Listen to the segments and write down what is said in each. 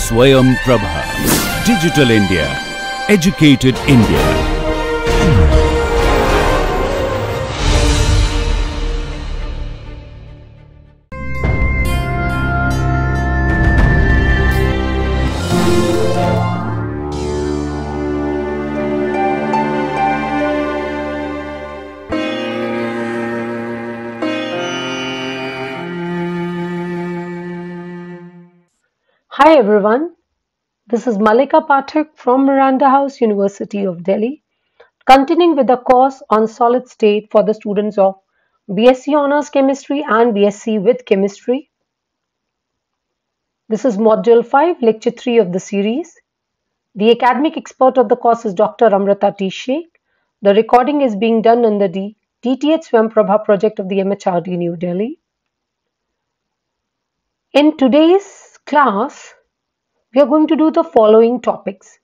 Swayam Prabha. Digital India. Educated India. Hi everyone, this is Malika Pathak from Miranda House, University of Delhi, continuing with the course on solid state for the students of BSc Honours Chemistry and BSc with Chemistry. This is Module 5, Lecture 3 of the series. The academic expert of the course is Dr. Amrita T. Sheikh. The recording is being done under the DTH Swayam Prabha project of the MHRD New Delhi. In today's class, we are going to do the following topics.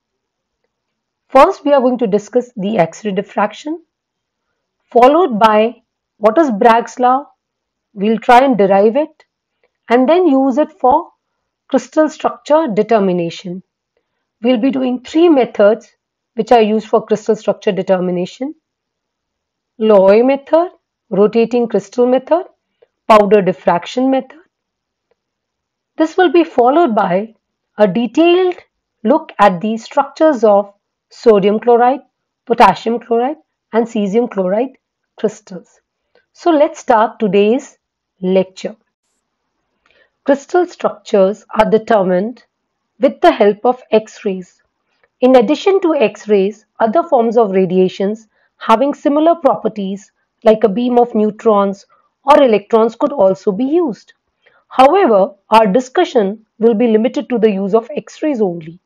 First, we are going to discuss the X-ray diffraction, followed by what is Bragg's law. We'll try and derive it and then use it for crystal structure determination. We'll be doing three methods which are used for crystal structure determination: Loy method, rotating crystal method, powder diffraction method. This will be followed by a detailed look at the structures of sodium chloride, potassium chloride and cesium chloride crystals. So let's start today's lecture. Crystal structures are determined with the help of X-rays. In addition to X-rays, other forms of radiations having similar properties like a beam of neutrons or electrons could also be used. However, our discussion will be limited to the use of X-rays only.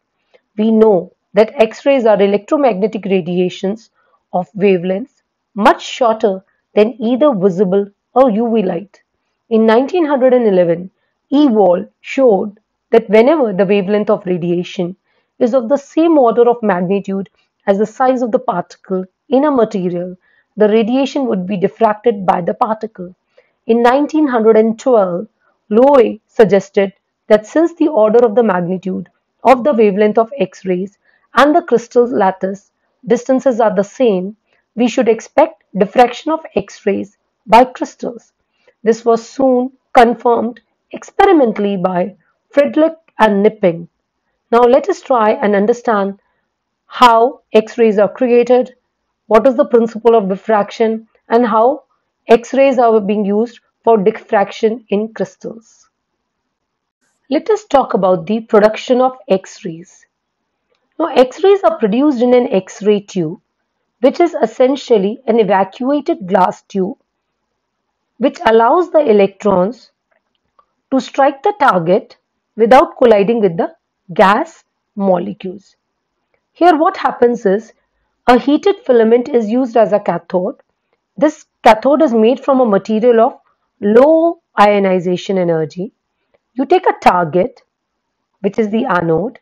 We know that X-rays are electromagnetic radiations of wavelengths much shorter than either visible or UV light. In 1911, E. Wall showed that whenever the wavelength of radiation is of the same order of magnitude as the size of the particle in a material, the radiation would be diffracted by the particle. In 1912, Loy suggested that since the order of the magnitude of the wavelength of X-rays and the crystal lattice distances are the same, we should expect diffraction of X-rays by crystals. This was soon confirmed experimentally by Friedrich and Knipping. Now let us try and understand how X-rays are created, what is the principle of diffraction, and how X-rays are being used for diffraction in crystals. Let us talk about the production of X-rays. Now, X-rays are produced in an X-ray tube, which is essentially an evacuated glass tube, which allows the electrons to strike the target without colliding with the gas molecules. Here what happens is a heated filament is used as a cathode. This cathode is made from a material of low ionization energy. You take a target, which is the anode.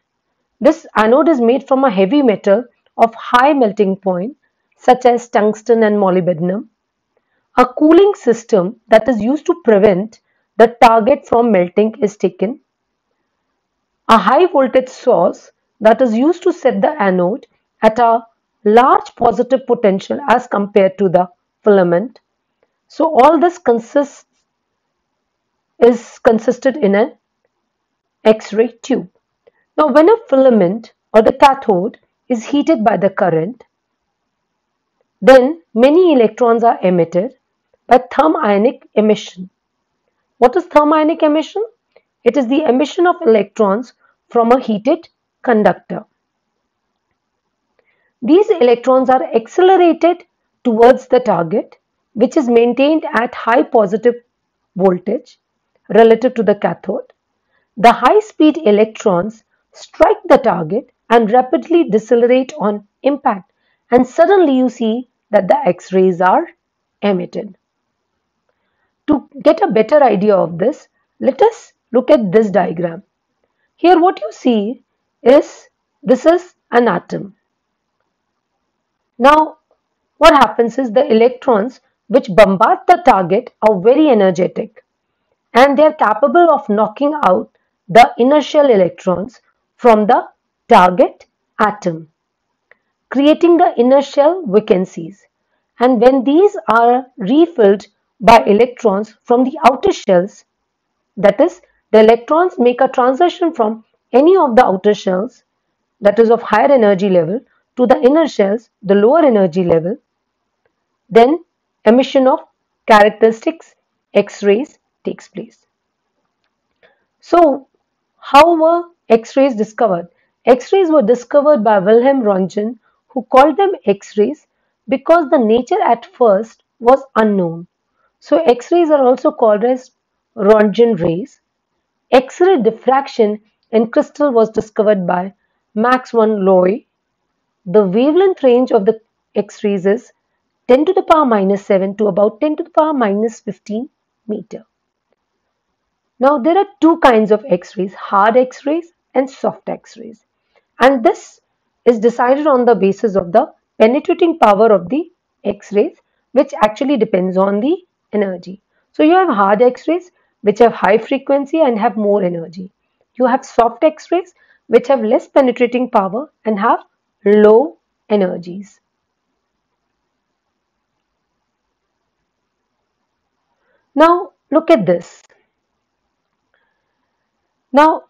This anode is made from a heavy metal of high melting point, such as tungsten and molybdenum. A cooling system that is used to prevent the target from melting is taken. A high voltage source that is used to set the anode at a large positive potential as compared to the filament. So all this consisted in an X-ray tube. Now when a filament or the cathode is heated by the current, then many electrons are emitted by thermionic emission. What is thermionic emission? It is the emission of electrons from a heated conductor. These electrons are accelerated towards the target, which is maintained at high positive voltage relative to the cathode. The high-speed electrons strike the target and rapidly decelerate on impact, and suddenly you see that the X-rays are emitted. To get a better idea of this, let us look at this diagram. Here what you see is this is an atom. Now what happens is the electrons which bombard the target are very energetic and they are capable of knocking out the inertial electrons from the target atom, creating the inner shell vacancies. And when these are refilled by electrons from the outer shells, that is, the electrons make a transition from any of the outer shells, that is of higher energy level, to the inner shells, the lower energy level, then emission of characteristics X-rays takes place. So, how were X-rays discovered? X-rays were discovered by Wilhelm Röntgen, who called them X-rays because the nature at first was unknown. So, X-rays are also called as Röntgen rays. X-ray diffraction in crystal was discovered by Max von Laue. The wavelength range of the X-rays is 10 to the power minus 7 to about 10 to the power minus 15 meter. Now there are two kinds of X-rays, hard X-rays and soft X-rays. And this is decided on the basis of the penetrating power of the X-rays, which actually depends on the energy. So you have hard X-rays which have high frequency and have more energy. You have soft X-rays which have less penetrating power and have low energies. Now look at this. Now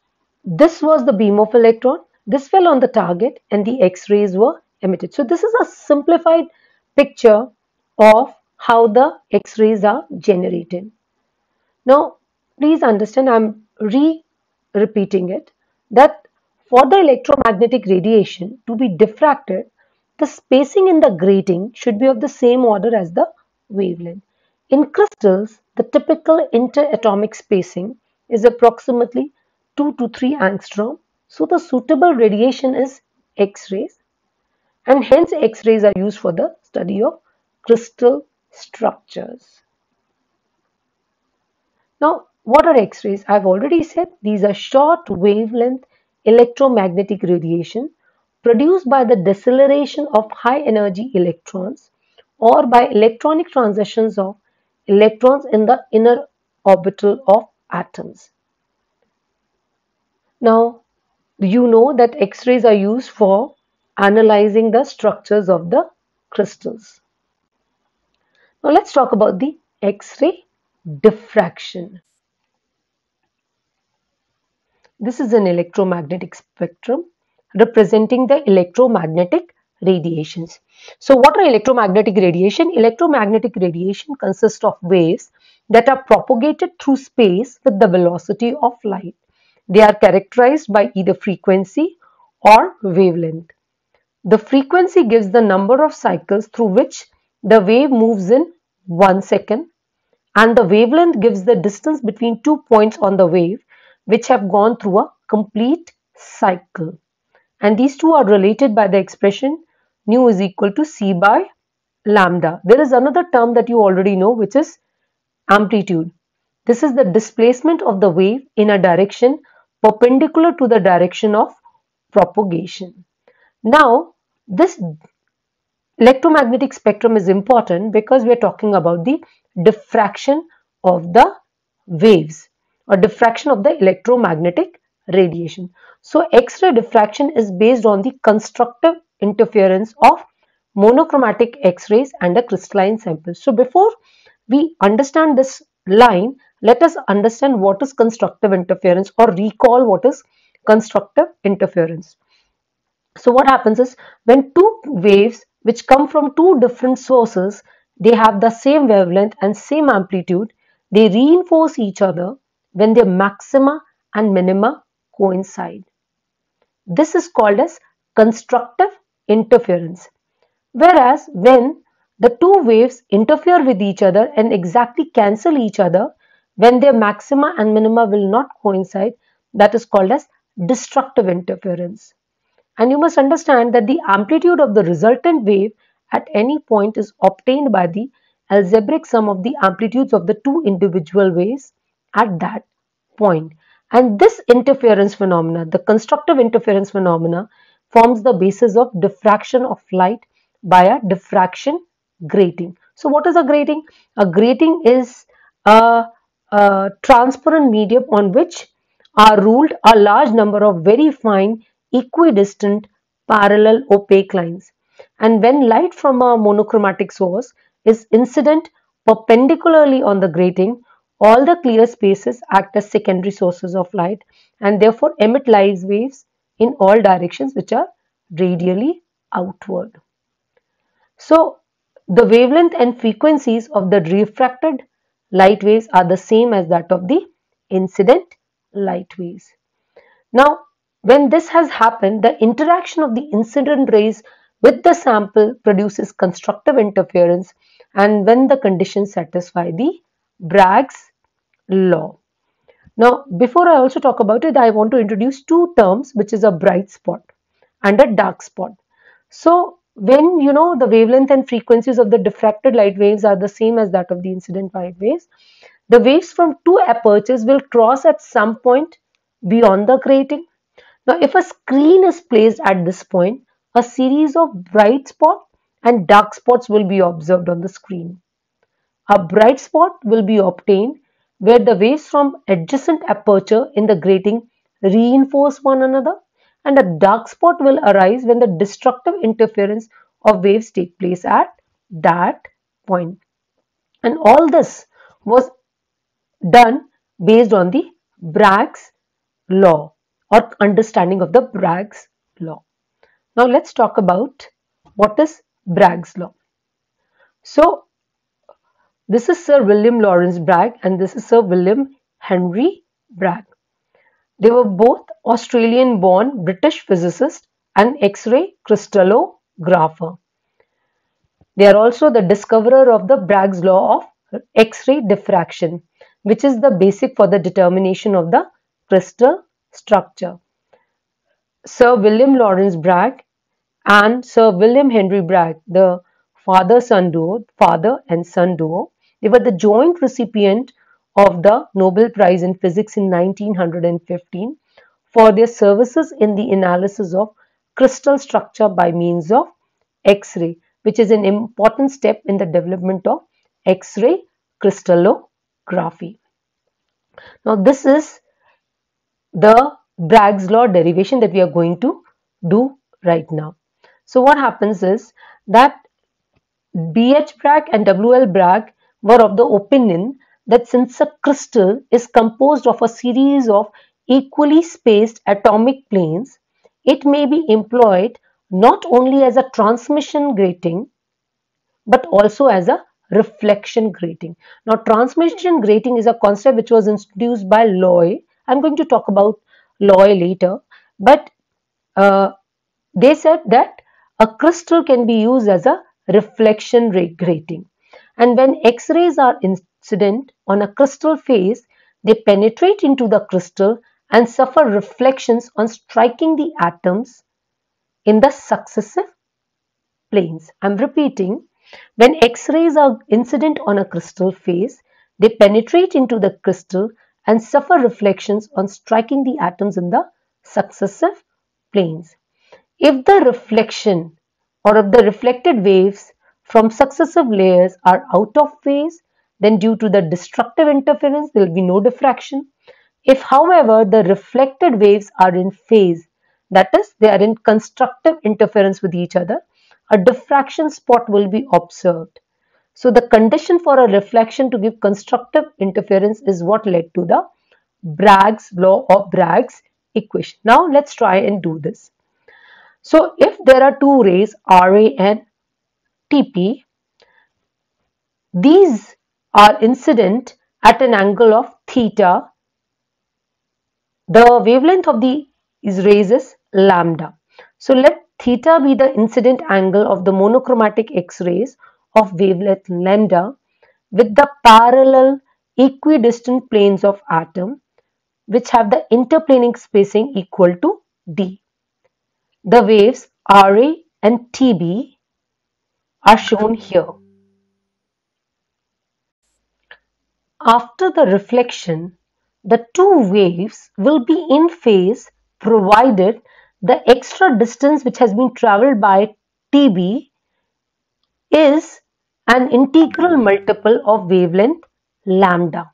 this was the beam of electron. This fell on the target and the X-rays were emitted. So this is a simplified picture of how the X-rays are generated. Now please understand, I'm repeating it, that for the electromagnetic radiation to be diffracted, the spacing in the grating should be of the same order as the wavelength. In crystals, the typical interatomic spacing is approximately 2 to 3 angstrom. So the suitable radiation is X-rays, and hence X-rays are used for the study of crystal structures. Now, what are X-rays? I've already said these are short wavelength electromagnetic radiation produced by the deceleration of high energy electrons or by electronic transitions of electrons in the inner orbital of atoms. Now, you know that X-rays are used for analyzing the structures of the crystals. Now, let's talk about the X-ray diffraction. This is an electromagnetic spectrum representing the electromagnetic radiations. So what are electromagnetic radiation? Electromagnetic radiation consists of waves that are propagated through space with the velocity of light. They are characterized by either frequency or wavelength. The frequency gives the number of cycles through which the wave moves in 1 second, and the wavelength gives the distance between 2 points on the wave which have gone through a complete cycle. And these two are related by the expression nu is equal to c by lambda. There is another term that you already know, which is amplitude. This is the displacement of the wave in a direction perpendicular to the direction of propagation. Now, this electromagnetic spectrum is important because we are talking about the diffraction of the waves or diffraction of the electromagnetic radiation. So X-ray diffraction is based on the constructive interference of monochromatic X-rays and a crystalline sample. So before we understand this line, let us understand what is constructive interference or recall what is constructive interference. So what happens is when two waves which come from two different sources, they have the same wavelength and same amplitude, they reinforce each other when their maxima and minima coincide. This is called as constructive interference. Whereas when the two waves interfere with each other and exactly cancel each other, when their maxima and minima will not coincide, that is called as destructive interference. And you must understand that the amplitude of the resultant wave at any point is obtained by the algebraic sum of the amplitudes of the two individual waves at that point. And this interference phenomena, the constructive interference phenomena, forms the basis of diffraction of light by a diffraction grating. So what is a grating? A grating is a transparent medium on which are ruled a large number of very fine, equidistant, parallel opaque lines. And when light from a monochromatic source is incident perpendicularly on the grating, all the clear spaces act as secondary sources of light and therefore emit light waves in all directions which are radially outward. So, the wavelength and frequencies of the refracted light waves are the same as that of the incident light waves. Now, when this has happened, the interaction of the incident rays with the sample produces constructive interference, and when the conditions satisfy the Bragg's law. Now, before I also talk about it, I want to introduce two terms, which is a bright spot and a dark spot. So, when the wavelength and frequencies of the diffracted light waves are the same as that of the incident light waves, the waves from two apertures will cross at some point beyond the grating. Now, if a screen is placed at this point, a series of bright spots and dark spots will be observed on the screen. A bright spot will be obtained where the waves from adjacent aperture in the grating reinforce one another, and a dark spot will arise when the destructive interference of waves take place at that point. And all this was done based on the Bragg's law or understanding of the Bragg's law. Now let's talk about what is Bragg's law. So this is Sir William Lawrence Bragg and this is Sir William Henry Bragg. They were both Australian-born British physicists and X-ray crystallographer. They are also the discoverer of the Bragg's law of X-ray diffraction, which is the basic for the determination of the crystal structure. Sir William Lawrence Bragg and Sir William Henry Bragg, the father and son duo, they were the joint recipient of the Nobel Prize in Physics in 1915 for their services in the analysis of crystal structure by means of X-ray, which is an important step in the development of X-ray crystallography. Now, this is the Bragg's law derivation that we are going to do right now. So, what happens is that B.H. Bragg and W.L. Bragg were of the opinion that since a crystal is composed of a series of equally spaced atomic planes, it may be employed not only as a transmission grating but also as a reflection grating. Now, transmission grating is a concept which was introduced by Loy. I'm going to talk about Loy later, but they said that a crystal can be used as a reflection grating, and when X-rays are incident on a crystal face, they penetrate into the crystal and suffer reflections on striking the atoms in the successive planes. I'm repeating, when X-rays are incident on a crystal face, they penetrate into the crystal and suffer reflections on striking the atoms in the successive planes. If the reflection or if the reflected waves from successive layers are out of phase, then due to the destructive interference, there will be no diffraction. If, however, the reflected waves are in phase, that is, they are in constructive interference with each other, a diffraction spot will be observed. So, the condition for a reflection to give constructive interference is what led to the Bragg's law or Bragg's equation. Now, let's try and do this. So, if there are two rays, RA and TP, these are incident at an angle of theta. The wavelength of these rays is lambda. So, let theta be the incident angle of the monochromatic X-rays of wavelength lambda with the parallel equidistant planes of atom which have the interplaning spacing equal to d. The waves RA and TB are shown here. After the reflection, the two waves will be in phase provided the extra distance which has been travelled by TB is an integral multiple of wavelength lambda.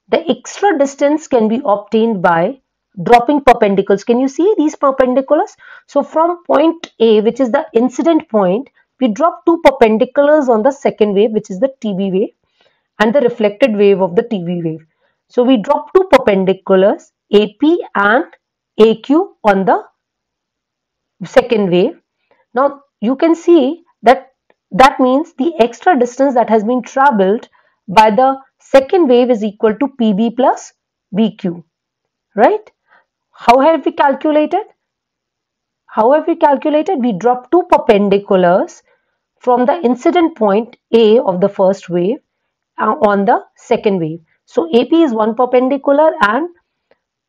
The extra distance can be obtained by dropping perpendiculars. Can you see these perpendiculars? So from point A, which is the incident point, we drop two perpendiculars on the second wave, which is the TB wave, and the reflected wave of the TB wave. So we drop two perpendiculars, AP and AQ, on the second wave. Now you can see that means the extra distance that has been traveled by the second wave is equal to PB plus BQ, right? How have we calculated? We drop two perpendiculars from the incident point A of the first wave on the second wave. So AP is one perpendicular and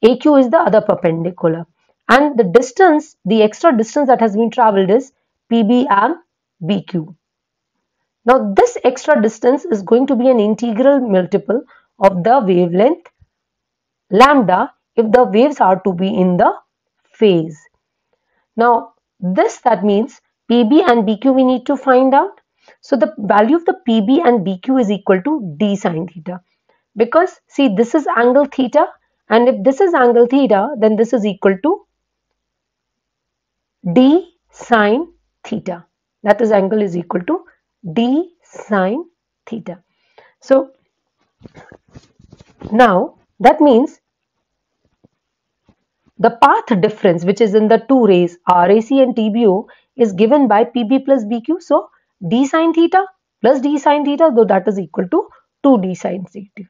AQ is the other perpendicular. And the distance, the extra distance that has been traveled is PB and BQ. Now this extra distance is going to be an integral multiple of the wavelength lambda if the waves are to be in the phase. Now that means PB and BQ we need to find out. So the value of the PB and BQ is equal to d sine theta, because see, this is angle theta, and if this is angle theta, then this is equal to d sine theta. That is, angle is equal to d sine theta. So now that means the path difference, which is in the two rays RAC and TBO, is given by PB plus BQ. So d sine theta plus d sine theta, though that is equal to 2d sine theta.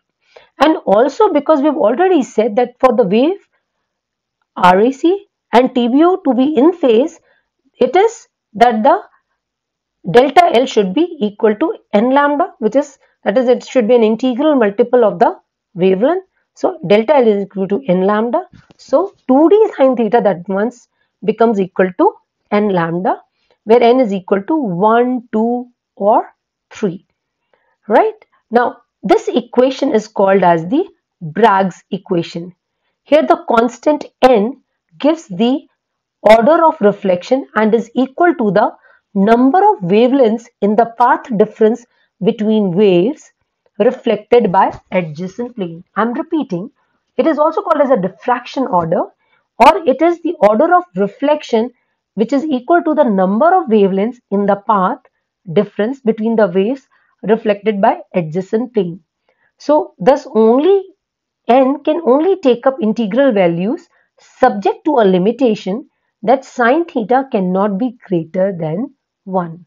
And also, because we've already said that for the wave RAC and TBO to be in phase, it is that the delta L should be equal to n lambda, that is it should be an integral multiple of the wavelength. So delta L is equal to n lambda. So 2d sine theta that once becomes equal to n lambda, where n is equal to 1, 2 or 3. Right? Now this equation is called as the Bragg's equation. Here the constant n gives the order of reflection and is equal to the number of wavelengths in the path difference between waves reflected by adjacent plane. I am repeating, it is also called as a diffraction order, or it is the order of reflection which is equal to the number of wavelengths in the path difference between the waves reflected by adjacent plane. So thus n can only take up integral values subject to a limitation that sine theta cannot be greater than 1.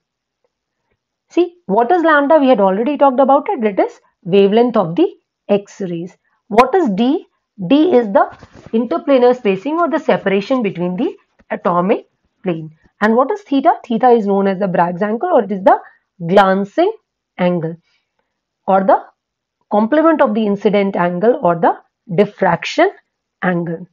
See, what is lambda? We had already talked about it. It is wavelength of the X-rays. What is d? D is the interplanar spacing, or the separation between the atomic plane. And what is theta? Theta is known as the Bragg's angle, or it is the glancing angle, or the complement of the incident angle, or the diffraction angle.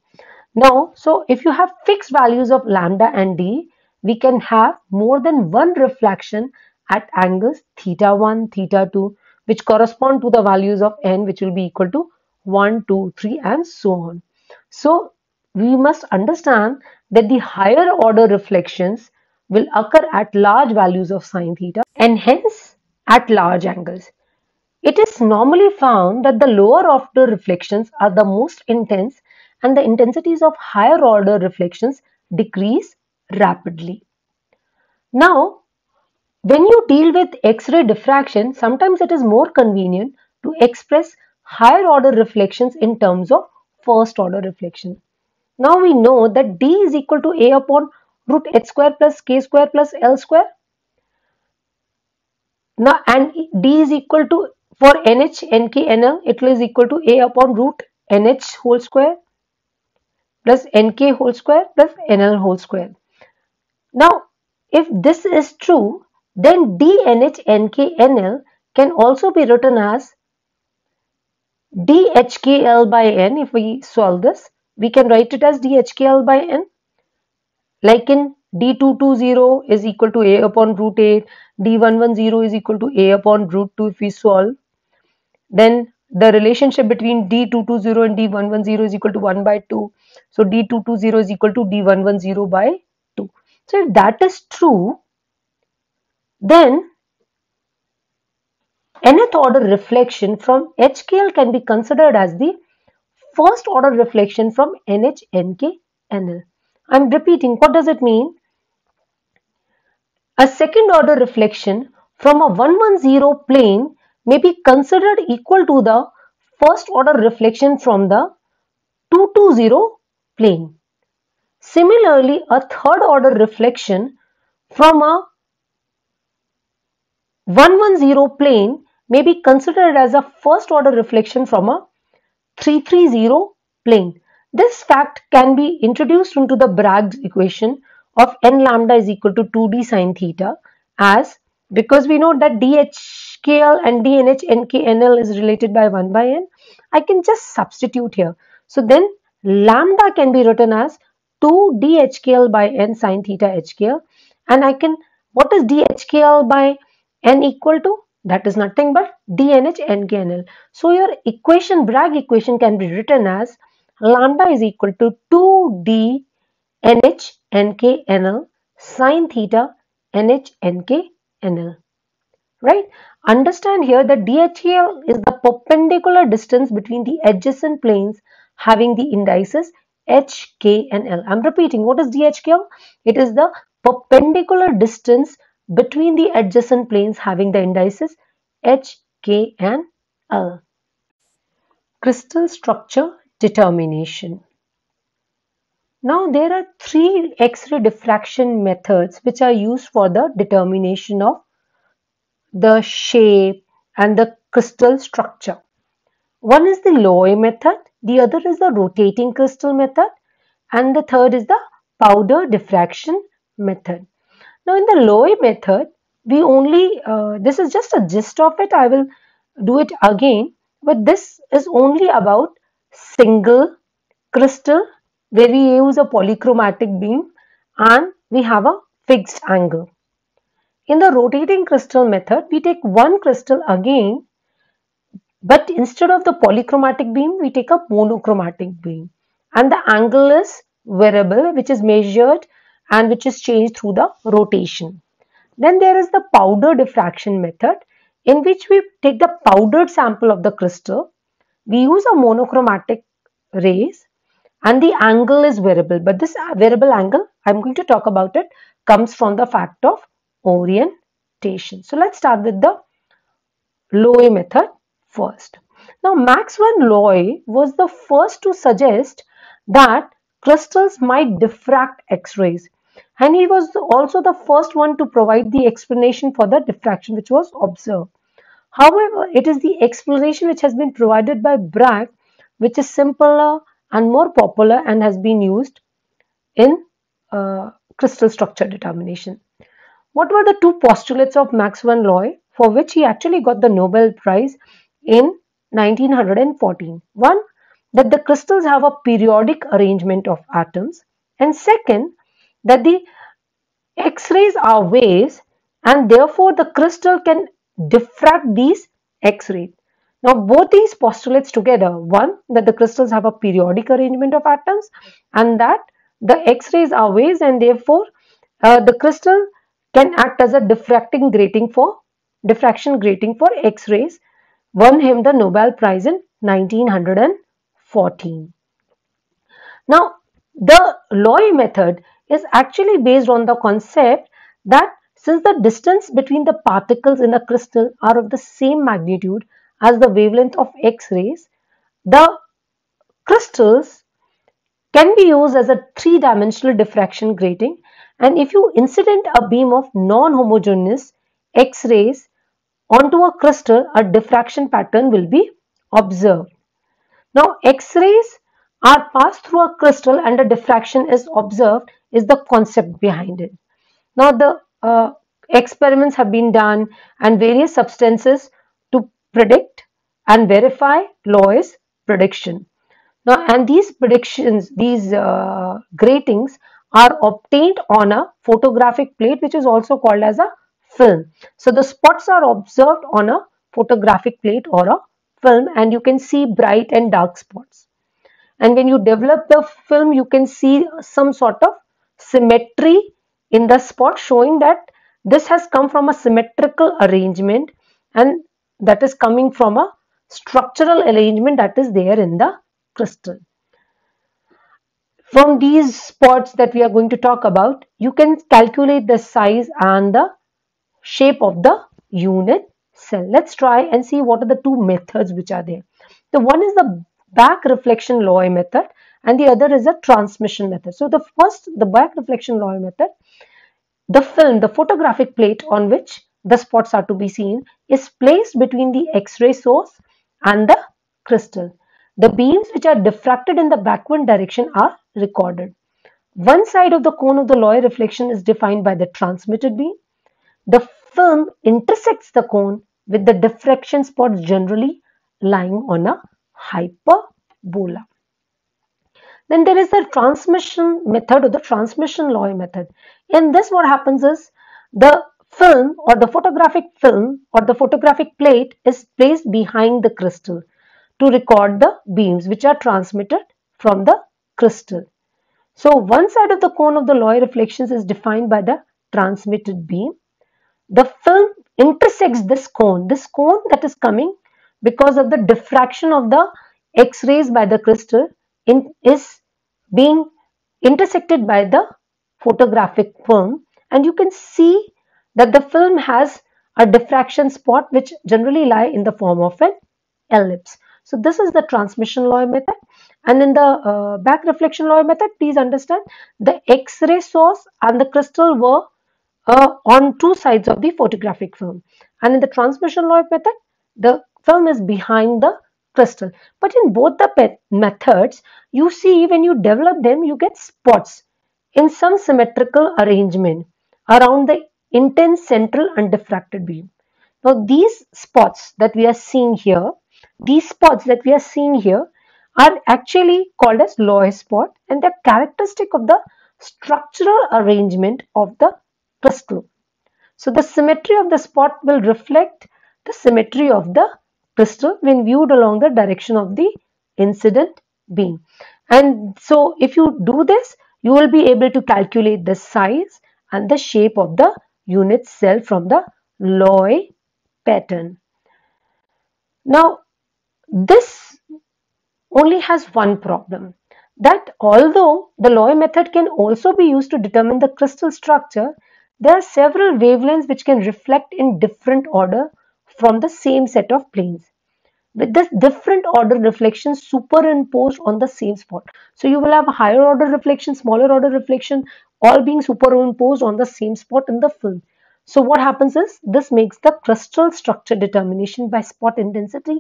Now, so if you have fixed values of lambda and d, we can have more than one reflection at angles theta 1, theta 2, which correspond to the values of n, which will be equal to 1, 2, 3 and so on. So we must understand that the higher order reflections will occur at large values of sine theta and hence at large angles. It is normally found that the lower order reflections are the most intense and the intensities of higher order reflections decrease rapidly. Now, when you deal with X-ray diffraction, sometimes it is more convenient to express higher order reflections in terms of first order reflection. Now we know that D is equal to A upon root h square plus k square plus L square. Now, and D is equal to, for NH, NK, NL, it is equal to A upon root NH whole square plus NK whole square plus NL whole square. Now, if this is true, then DNH, NK, NL can also be written as DHKL by N. If we solve this, we can write it as DHKL by N. Like in D220 is equal to A upon root 8, D110 is equal to A upon root 2 if we solve. Then the relationship between D220 and D110 is equal to 1 by 2. So D220 is equal to D110 by 2. So if that is true, then nth order reflection from HKL can be considered as the first order reflection from NH, NK, NL. I'm repeating, what does it mean? A second order reflection from a 110 plane may be considered equal to the first order reflection from the 220 plane. Similarly, a third order reflection from a 110 plane may be considered as a first order reflection from a 330 plane. This fact can be introduced into the Bragg's equation of n lambda is equal to 2d sine theta, as because we know that DHKL and DNH NKNL is related by 1 by n, I can just substitute here. So then lambda can be written as 2 DHKL by n sine theta HKL, and I can, what is DHKL by n equal to? That is nothing but DNH NKNL. So your equation, Bragg equation, can be written as lambda is equal to 2d NH NKNL sine theta NH NKNL. Right? Understand here that DHKL is the perpendicular distance between the adjacent planes having the indices H, K and L. I'm repeating, what is DHKL? It is the perpendicular distance between the adjacent planes having the indices H, K and L. Crystal structure determination. Now there are three X-ray diffraction methods which are used for the determination of the shape and the crystal structure. One is the Loewy method, the other is the rotating crystal method, and the third is the powder diffraction method. Now in the Loewy method, we only, this is just a gist of it, I will do it again, but this is only about single crystal where we use a polychromatic beam and we have a fixed angle. In the rotating crystal method, we take one crystal again, but instead of the polychromatic beam, we take a monochromatic beam, and the angle is variable, which is measured and which is changed through the rotation. Then there is the powder diffraction method, in which we take the powdered sample of the crystal, we use a monochromatic rays, and the angle is variable, but this variable angle, I'm going to talk about it, comes from the fact of orientation. So let's start with the Loewy method first. Now Max van Looy was the first to suggest that crystals might diffract X-rays, and he was also the first one to provide the explanation for the diffraction which was observed. However, it is the explanation which has been provided by Bragg which is simpler and more popular and has been used in crystal structure determination. What were the two postulates of Max van Looy for which he actually got the Nobel Prize in 1914? One, that the crystals have a periodic arrangement of atoms, and second, that the X-rays are waves and therefore the crystal can diffract these X-rays. Now both these postulates together, one, that the crystals have a periodic arrangement of atoms, and that the X-rays are waves and therefore the crystal can act as a diffraction grating for X-rays, won him the Nobel Prize in 1914. Now the Loewy method is actually based on the concept that since the distance between the particles in a crystal are of the same magnitude as the wavelength of X-rays, the crystals can be used as a three-dimensional diffraction grating, and if you incident a beam of non-homogeneous X-rays onto a crystal, a diffraction pattern will be observed. Now X-rays are passed through a crystal and a diffraction is observed is the concept behind it. Now the experiments have been done and various substances to predict and verify Loewy's prediction. Now, and these predictions, these gratings are obtained on a photographic plate which is also called as a film. So the spots are observed on a photographic plate or a film, and you can see bright and dark spots. And when you develop the film, you can see some sort of symmetry in the spot, showing that this has come from a symmetrical arrangement and that is coming from a structural arrangement that is there in the crystal. From these spots that we are going to talk about, you can calculate the size and the shape of the unit cell. Let's try and see what are the two methods which are there. The one is the back reflection Loy method and the other is a transmission method. So the back reflection Loy method, the film, the photographic plate on which the spots are to be seen is placed between the X-ray source and the crystal. The beams which are diffracted in the backward direction are recorded. One side of the cone of the Loy reflection is defined by the transmitted beam. The film intersects the cone with the diffraction spots generally lying on a hyperbola. Then there is the transmission method or the transmission Loy method. In this, what happens is the film or the photographic film or the photographic plate is placed behind the crystal to record the beams which are transmitted from the crystal. So one side of the cone of the Loy reflections is defined by the transmitted beam. The film intersects this cone that is coming because of the diffraction of the X-rays by the crystal is being intersected by the photographic film, and you can see that the film has a diffraction spot which generally lie in the form of an ellipse. So this is the transmission Loy method, and in the back reflection Loy method, please understand the X-ray source and the crystal were on two sides of the photographic film, and in the transmission Loy method the film is behind the crystal. But in both the methods, you see when you develop them you get spots in some symmetrical arrangement around the intense central undiffracted beam. Now these spots that we are seeing here, are actually called as Loy spot, and they're characteristic of the structural arrangement of the crystal. So the symmetry of the spot will reflect the symmetry of the crystal when viewed along the direction of the incident beam. And so if you do this, you will be able to calculate the size and the shape of the unit cell from the Loy pattern. Now this only has one problem, that although the Loy method can also be used to determine the crystal structure, there are several wavelengths which can reflect in different order from the same set of planes, with this different order reflections superimposed on the same spot. So you will have a higher order reflection, smaller order reflection, all being superimposed on the same spot in the film. So what happens is this makes the crystal structure determination by spot intensity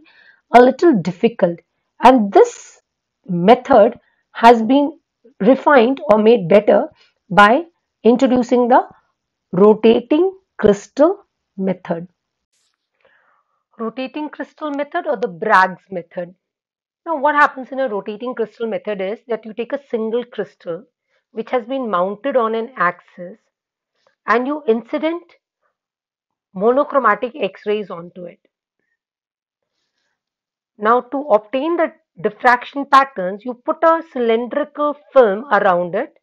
a little difficult, and this method has been refined or made better by introducing the rotating crystal method. Rotating crystal method or the Bragg's method. Now what happens in a rotating crystal method is that you take a single crystal which has been mounted on an axis and you incident monochromatic X-rays onto it. Now to obtain the diffraction patterns, you put a cylindrical film around it.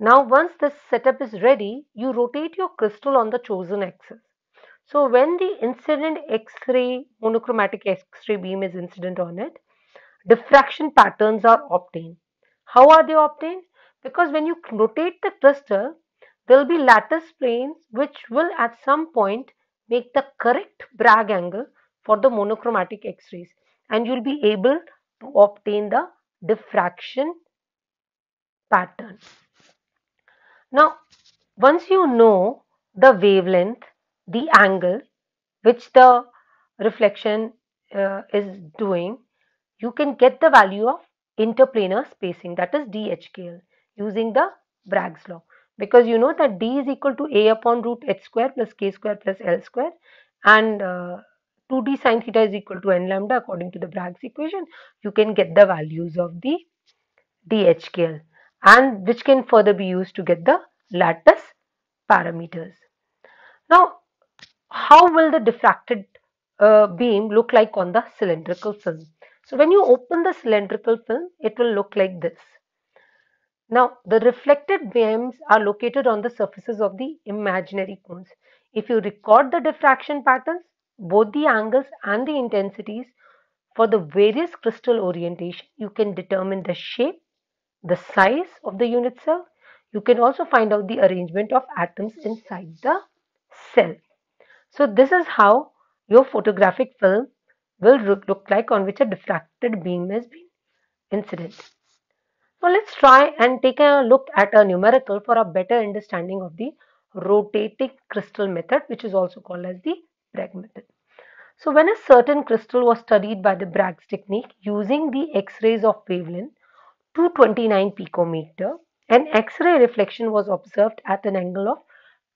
Now once this setup is ready, you rotate your crystal on the chosen axis. So when the incident X-ray, monochromatic X-ray beam is incident on it, diffraction patterns are obtained. How are they obtained? Because when you rotate the crystal, there will be lattice planes which will at some point make the correct Bragg angle for the monochromatic X-rays, and you will be able to obtain the diffraction pattern. Now, once you know the wavelength, the angle which the reflection is doing, you can get the value of interplanar spacing, that is DHKL, using the Bragg's law, because you know that D is equal to A upon root H square plus K square plus L square, and 2D sine theta is equal to n lambda according to the Bragg's equation. You can get the values of the DHKL, and which can further be used to get the lattice parameters. Now, how will the diffracted beam look like on the cylindrical film? So when you open the cylindrical film, it will look like this. Now the reflected beams are located on the surfaces of the imaginary cones. If you record the diffraction patterns, both the angles and the intensities For the various crystal orientation, you can determine the shape, the size of the unit cell. You can also find out the arrangement of atoms inside the cell. So this is how your photographic film will look like on which a diffracted beam has been incident. Now let's try and take a look at a numerical for a better understanding of the rotating crystal method, which is also called as the Bragg method. So when a certain crystal was studied by the Bragg's technique using the X-rays of wavelength 229 picometer, an X-ray reflection was observed at an angle of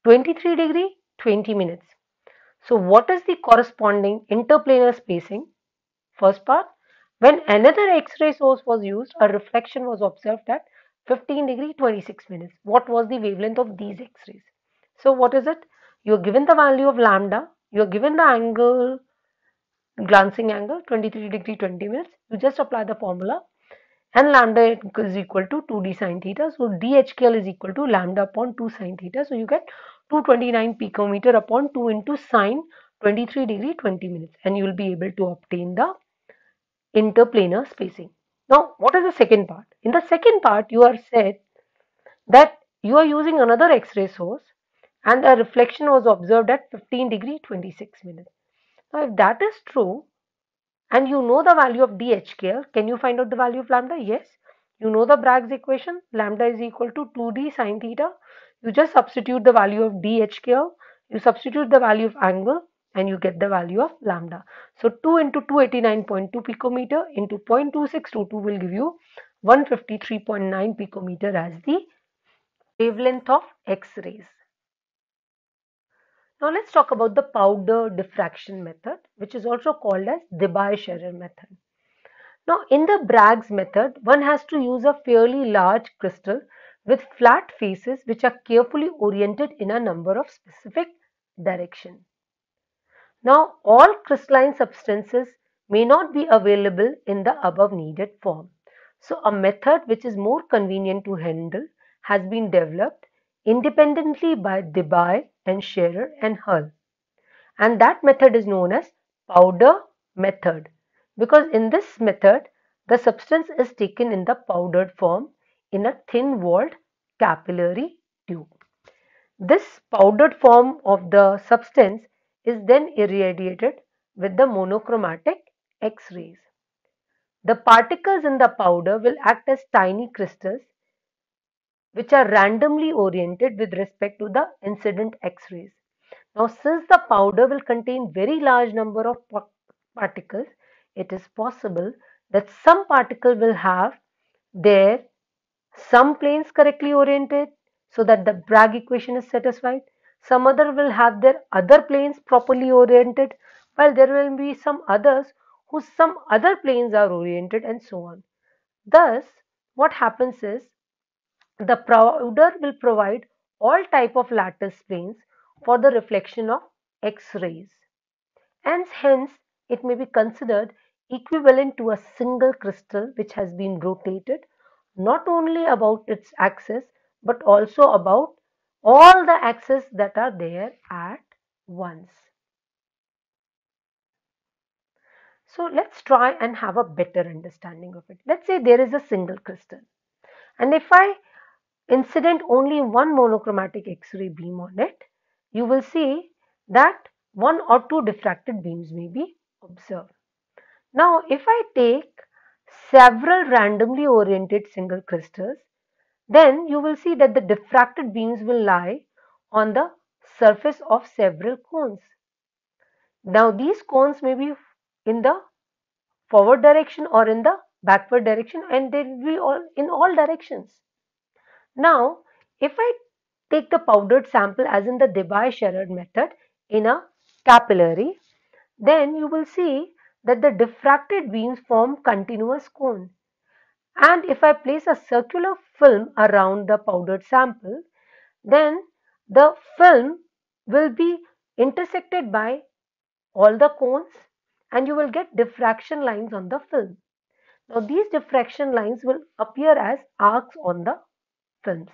23 degree 20 minutes. So what is the corresponding interplanar spacing? First part, when another X-ray source was used, a reflection was observed at 15 degree 26 minutes. What was the wavelength of these X-rays? So what is it? You are given the value of lambda, you are given the angle, glancing angle 23 degree 20 minutes. You just apply the formula and lambda is equal to 2d sine theta. So dHKL is equal to lambda upon 2 sine theta. So you get 229 picometer upon 2 into sine 23 degree 20 minutes, and you will be able to obtain the interplanar spacing. Now, what is the second part? In the second part, you are said that you are using another X-ray source and a reflection was observed at 15 degree 26 minutes. Now, if that is true and you know the value of dHKL, can you find out the value of lambda? Yes. You know the Bragg's equation, lambda is equal to 2d sine theta. You just substitute the value of dHKL, you substitute the value of angle, and you get the value of lambda. So 2 into 289.2 picometer into 0.2622 will give you 153.9 picometer as the wavelength of X-rays. Now let's talk about the powder diffraction method, which is also called as Debye-Scherrer method. Now in the Bragg's method, one has to use a fairly large crystal with flat faces which are carefully oriented in a number of specific directions. Now all crystalline substances may not be available in the above needed form. So a method which is more convenient to handle has been developed independently by Debye and Scherrer and Hull. And that method is known as powder method, because in this method the substance is taken in the powdered form in a thin walled capillary tube. This powdered form of the substance is then irradiated with the monochromatic X-rays. The particles in the powder will act as tiny crystals which are randomly oriented with respect to the incident X-rays. Now, since the powder will contain very large number of particles, it is possible that some particle will have their some planes correctly oriented so that the Bragg equation is satisfied. Some other will have their other planes properly oriented, while there will be some others whose some other planes are oriented, and so on. Thus, what happens is the powder will provide all type of lattice planes for the reflection of X-rays, and hence it may be considered equivalent to a single crystal which has been rotated not only about its axis but also about all the axes that are there at once. So let's try and have a better understanding of it. Let's say there is a single crystal, and if I incident only one monochromatic X-ray beam on it, you will see that one or two diffracted beams may be observed. Now, if I take several randomly oriented single crystals, then you will see that the diffracted beams will lie on the surface of several cones. Now, these cones may be in the forward direction or in the backward direction, and they will be all in all directions. Now, if I take the powdered sample as in the Debye-Scherrer method in a capillary, then you will see that the diffracted beams form continuous cone. And if I place a circular film around the powdered sample, then the film will be intersected by all the cones and you will get diffraction lines on the film. Now these diffraction lines will appear as arcs on the films.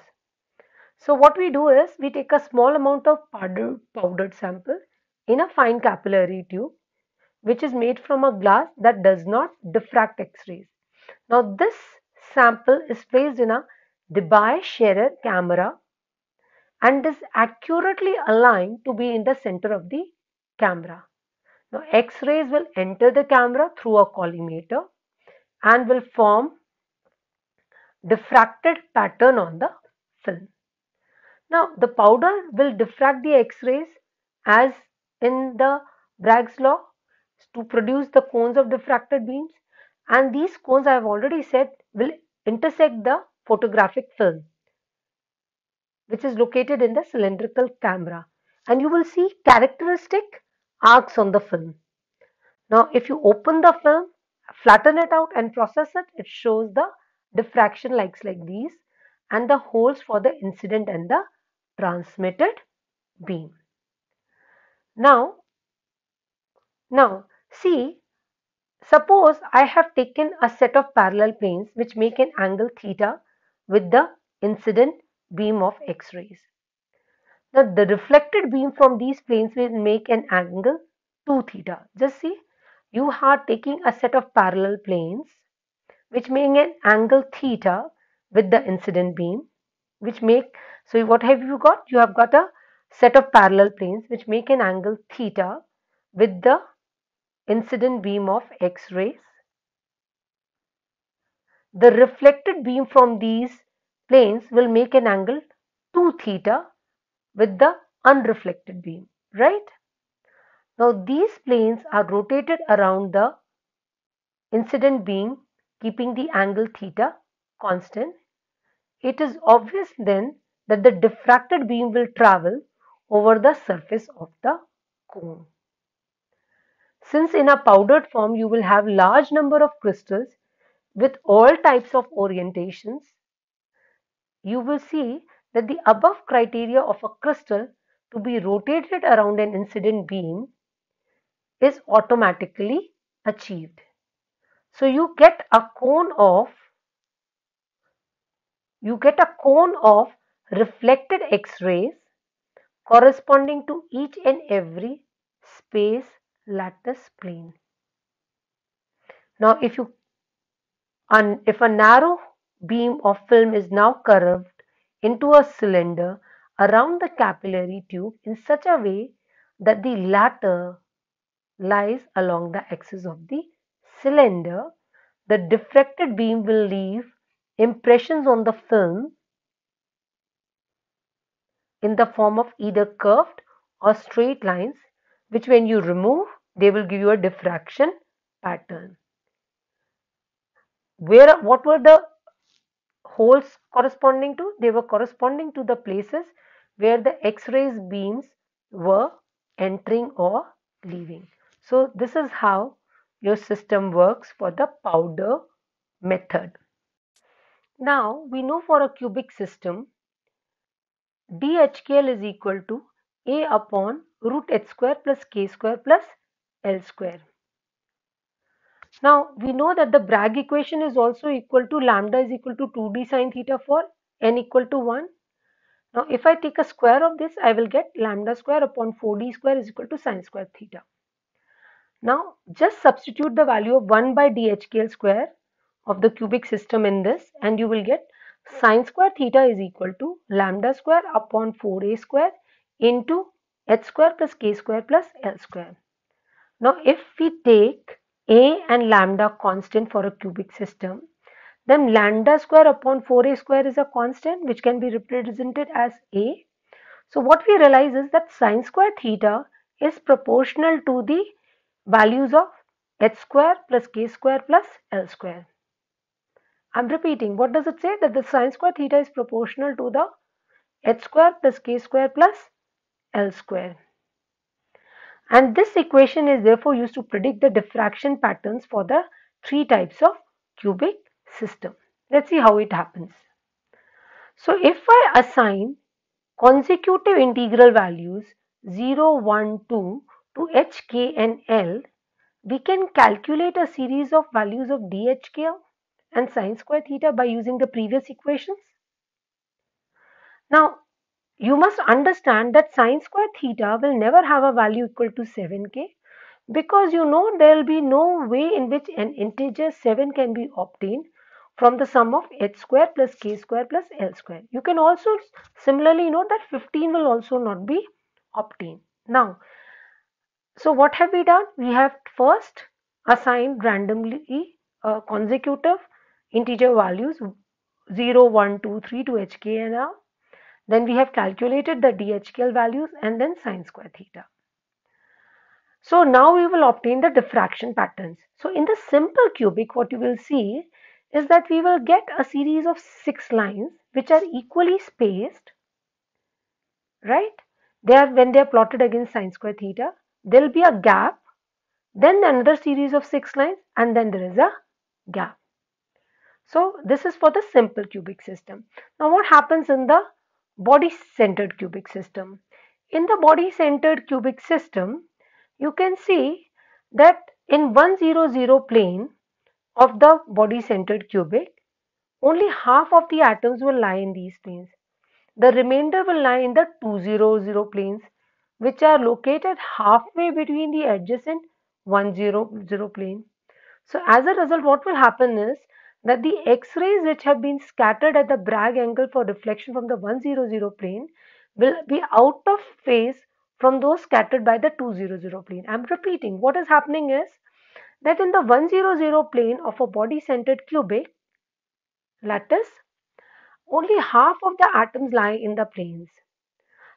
So what we do is we take a small amount of powdered sample in a fine capillary tube. which is made from a glass that does not diffract X-rays. Now this sample is placed in a Debye Scherer camera and is accurately aligned to be in the center of the camera. Now X-rays will enter the camera through a collimator and will form diffracted pattern on the film. Now the powder will diffract the X-rays as in the Bragg's law to produce the cones of diffracted beams, and these cones, I have already said, will intersect the photographic film which is located in the cylindrical camera, and you will see characteristic arcs on the film. Now if you open the film, flatten it out and process it, it shows the diffraction like these and the holes for the incident and the transmitted beam. Now see, suppose I have taken a set of parallel planes which make an angle theta with the incident beam of X-rays. Now the reflected beam from these planes will make an angle 2 theta. Just see, you are taking a set of parallel planes which make an angle theta with the incident beam, which make, so what have you got? You have got a set of parallel planes which make an angle theta with the incident beam of X-rays. The reflected beam from these planes will make an angle 2 theta with the unreflected beam, right? Now these planes are rotated around the incident beam, keeping the angle theta constant. It is obvious then that the diffracted beam will travel over the surface of the cone. Since in a powdered form you will have large number of crystals with all types of orientations, you will see that the above criteria of a crystal to be rotated around an incident beam is automatically achieved. So you get a cone of reflected X-rays corresponding to each and every space lattice plane. Now if a narrow beam of film is now curved into a cylinder around the capillary tube in such a way that the latter lies along the axis of the cylinder, the diffracted beam will leave impressions on the film in the form of either curved or straight lines, which when you remove, they will give you a diffraction pattern. What were the holes corresponding to? They were corresponding to the places where the X-rays beams were entering or leaving. So this is how your system works for the powder method. Now we know for a cubic system, DHKL is equal to A upon root h square plus k square plus L square. Now we know that the Bragg equation is also equal to lambda is equal to 2d sine theta for n equal to 1. Now if I take a square of this, I will get lambda square upon 4d square is equal to sine square theta. Now just substitute the value of 1 by DHKL square of the cubic system in this and you will get sine square theta is equal to lambda square upon 4a square into h square plus k square plus L square. Now if we take a and lambda constant for a cubic system, then lambda square upon 4a square is a constant which can be represented as a. So what we realize is that sine square theta is proportional to the values of h square plus k square plus L square. I'm repeating, what does it say? That the sine square theta is proportional to the h square plus k square plus L square. And this equation is therefore used to predict the diffraction patterns for the three types of cubic system. Let's see how it happens. So if I assign consecutive integral values 0, 1, 2 to h, k and L, we can calculate a series of values of DHK and sine square theta by using the previous equations. Now you must understand that sine square theta will never have a value equal to 7k because you know there will be no way in which an integer 7 can be obtained from the sum of h square plus k square plus l square. You can also similarly note that 15 will also not be obtained. Now, so what have we done? We have first assigned randomly consecutive integer values 0, 1, 2, 3 to hk and l. Then we have calculated the DHKL values and then sine square theta. So now we will obtain the diffraction patterns. So in the simple cubic, what you will see is that we will get a series of 6 lines which are equally spaced, right? When they are plotted against sine square theta, there will be a gap, then another series of 6 lines, and then there is a gap. So this is for the simple cubic system. Now what happens in the body-centered cubic system? In the body-centered cubic system, you can see that in 100 plane of the body-centered cubic, only half of the atoms will lie in these planes. The remainder will lie in the 200 planes, which are located halfway between the adjacent 100 plane. So as a result, what will happen is that the X-rays which have been scattered at the Bragg angle for reflection from the 100 plane will be out of phase from those scattered by the 200 plane. I am repeating, what is happening is that in the 100 plane of a body-centered cubic lattice, only half of the atoms lie in the planes.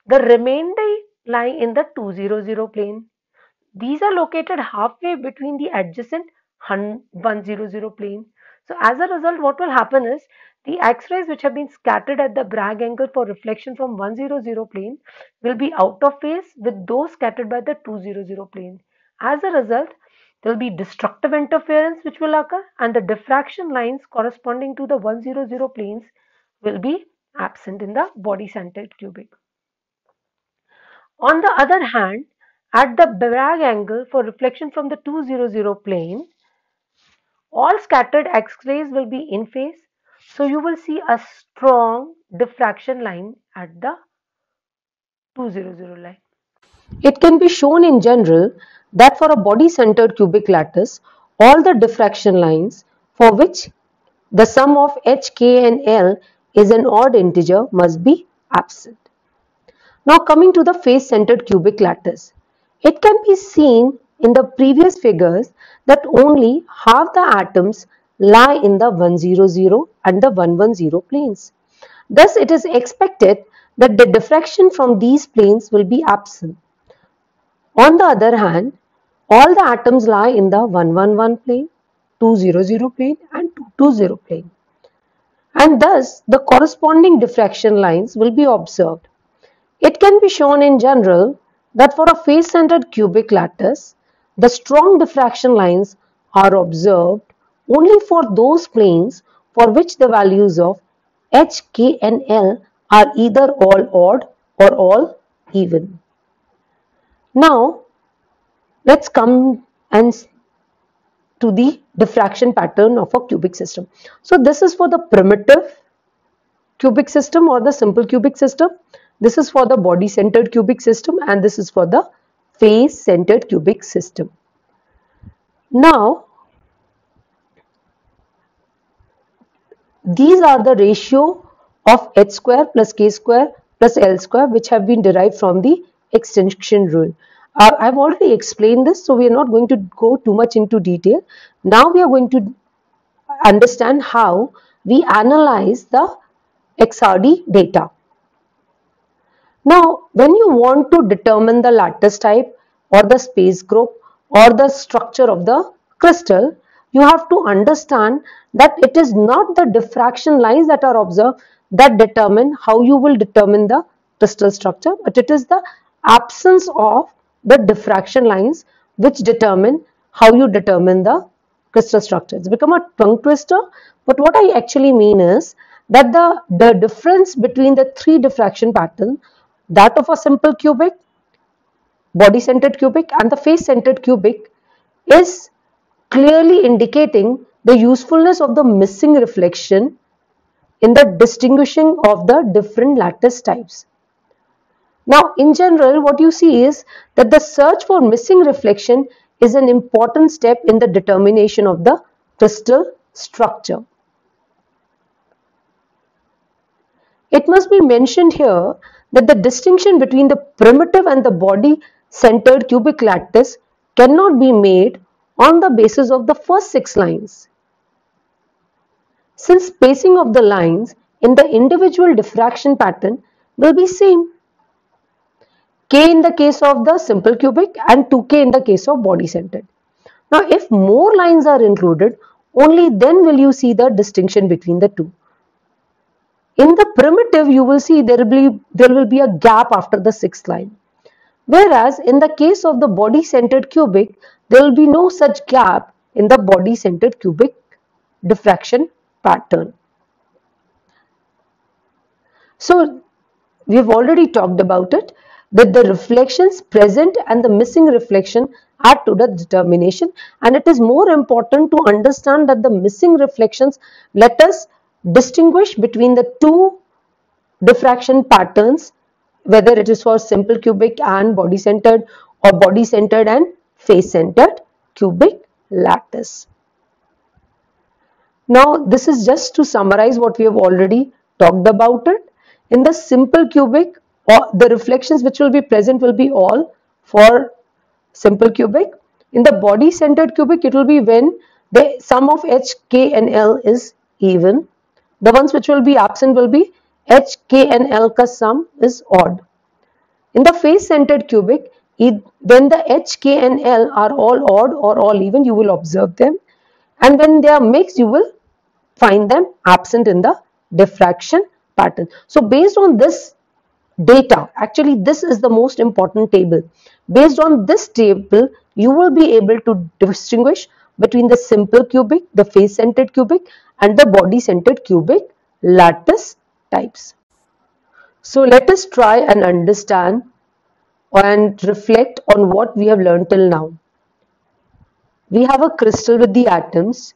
The remainder lie in the 200 plane. These are located halfway between the adjacent 100 plane. So as a result, what will happen is the X-rays which have been scattered at the Bragg angle for reflection from 100 plane will be out of phase with those scattered by the 200 plane. As a result, there will be destructive interference which will occur, and the diffraction lines corresponding to the 100 planes will be absent in the body-centered cubic. On the other hand, at the Bragg angle for reflection from the 200 plane, all scattered X-rays will be in phase. So you will see a strong diffraction line at the 200 line. It can be shown in general that for a body-centered cubic lattice, all the diffraction lines for which the sum of h, k and l is an odd integer must be absent. Now coming to the face-centered cubic lattice, it can be seen in the previous figures that only half the atoms lie in the 100 and the 110 planes. Thus, it is expected that the diffraction from these planes will be absent. On the other hand, all the atoms lie in the 111 plane, 200 plane and 220 plane. And thus, the corresponding diffraction lines will be observed. It can be shown in general that for a face-centered cubic lattice, the strong diffraction lines are observed only for those planes for which the values of h, k and l are either all odd or all even. Now, let's come to the diffraction pattern of a cubic system. So, this is for the primitive cubic system or the simple cubic system. This is for the body-centered cubic system and this is for the face-centered cubic system. Now, these are the ratio of h square plus k square plus l square which have been derived from the extension rule. I've already explained this, so we are not going to go too much into detail. Now we are going to understand how we analyze the XRD data. Now, when you want to determine the lattice type or the space group or the structure of the crystal, you have to understand that it is not the diffraction lines that are observed that determine how you will determine the crystal structure, but it is the absence of the diffraction lines which determine how you determine the crystal structure. It's become a tongue twister, but what I actually mean is that the difference between the three diffraction patterns, that of a simple cubic, body-centered cubic and the face-centered cubic, is clearly indicating the usefulness of the missing reflection in the distinguishing of the different lattice types. Now, in general, what you see is that the search for missing reflection is an important step in the determination of the crystal structure. It must be mentioned here that the distinction between the primitive and the body-centered cubic lattice cannot be made on the basis of the first 6 lines, since spacing of the lines in the individual diffraction pattern will be same. K in the case of the simple cubic and 2K in the case of body-centered. Now, if more lines are included, only then will you see the distinction between the two. In the primitive, you will see there will be a gap after the 6th line. Whereas in the case of the body-centered cubic, there will be no such gap in the body-centered cubic diffraction pattern. So, we have already talked about it, that the reflections present and the missing reflection add to the determination, and it is more important to understand that the missing reflections let us distinguish between the two diffraction patterns, whether it is for simple cubic and body-centered or body-centered and face-centered cubic lattice. Now, this is just to summarize what we have already talked about it. In the simple cubic, or the reflections which will be present will be all for simple cubic. In the body-centered cubic, it will be when the sum of h, k and l is even. The ones which will be absent will be h, k and l ka sum is odd. In the face-centered cubic, when the h, k and l are all odd or all even, you will observe them, and when they are mixed, you will find them absent in the diffraction pattern. So based on this data, actually this is the most important table. Based on this table, you will be able to distinguish between the simple cubic, the face-centered cubic and the body-centered cubic lattice types. So let us try and understand and reflect on what we have learned till now. We have a crystal with the atoms.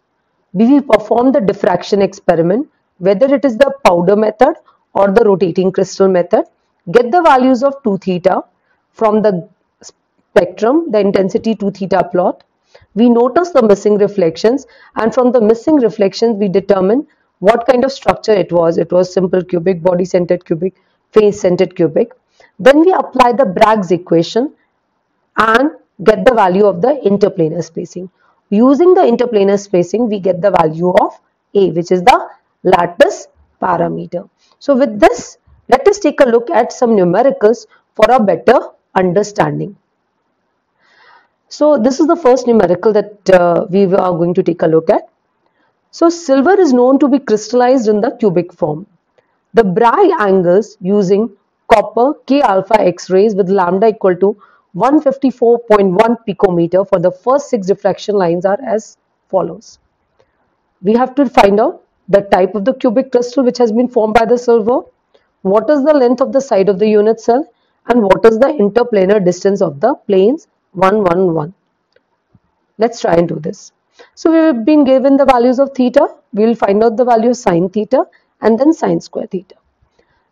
We will perform the diffraction experiment, whether it is the powder method or the rotating crystal method. Get the values of 2 theta from the spectrum, the intensity 2 theta plot. We notice the missing reflections, and from the missing reflections we determine what kind of structure it was. It was simple cubic, body-centered cubic, face-centered cubic. Then we apply the Bragg's equation and get the value of the interplanar spacing. Using the interplanar spacing, we get the value of A, which is the lattice parameter. So with this, let us take a look at some numericals for a better understanding. So this is the first numerical that we are going to take a look at. So silver is known to be crystallized in the cubic form. The Bragg angles using copper K alpha X-rays with lambda equal to 154.1 picometer for the first 6 diffraction lines are as follows. We have to find out the type of the cubic crystal which has been formed by the silver, what is the length of the side of the unit cell, and what is the interplanar distance of the planes 1, 1, 1. Let's try and do this. So we have been given the values of theta. We will find out the value of sine theta and then sine square theta.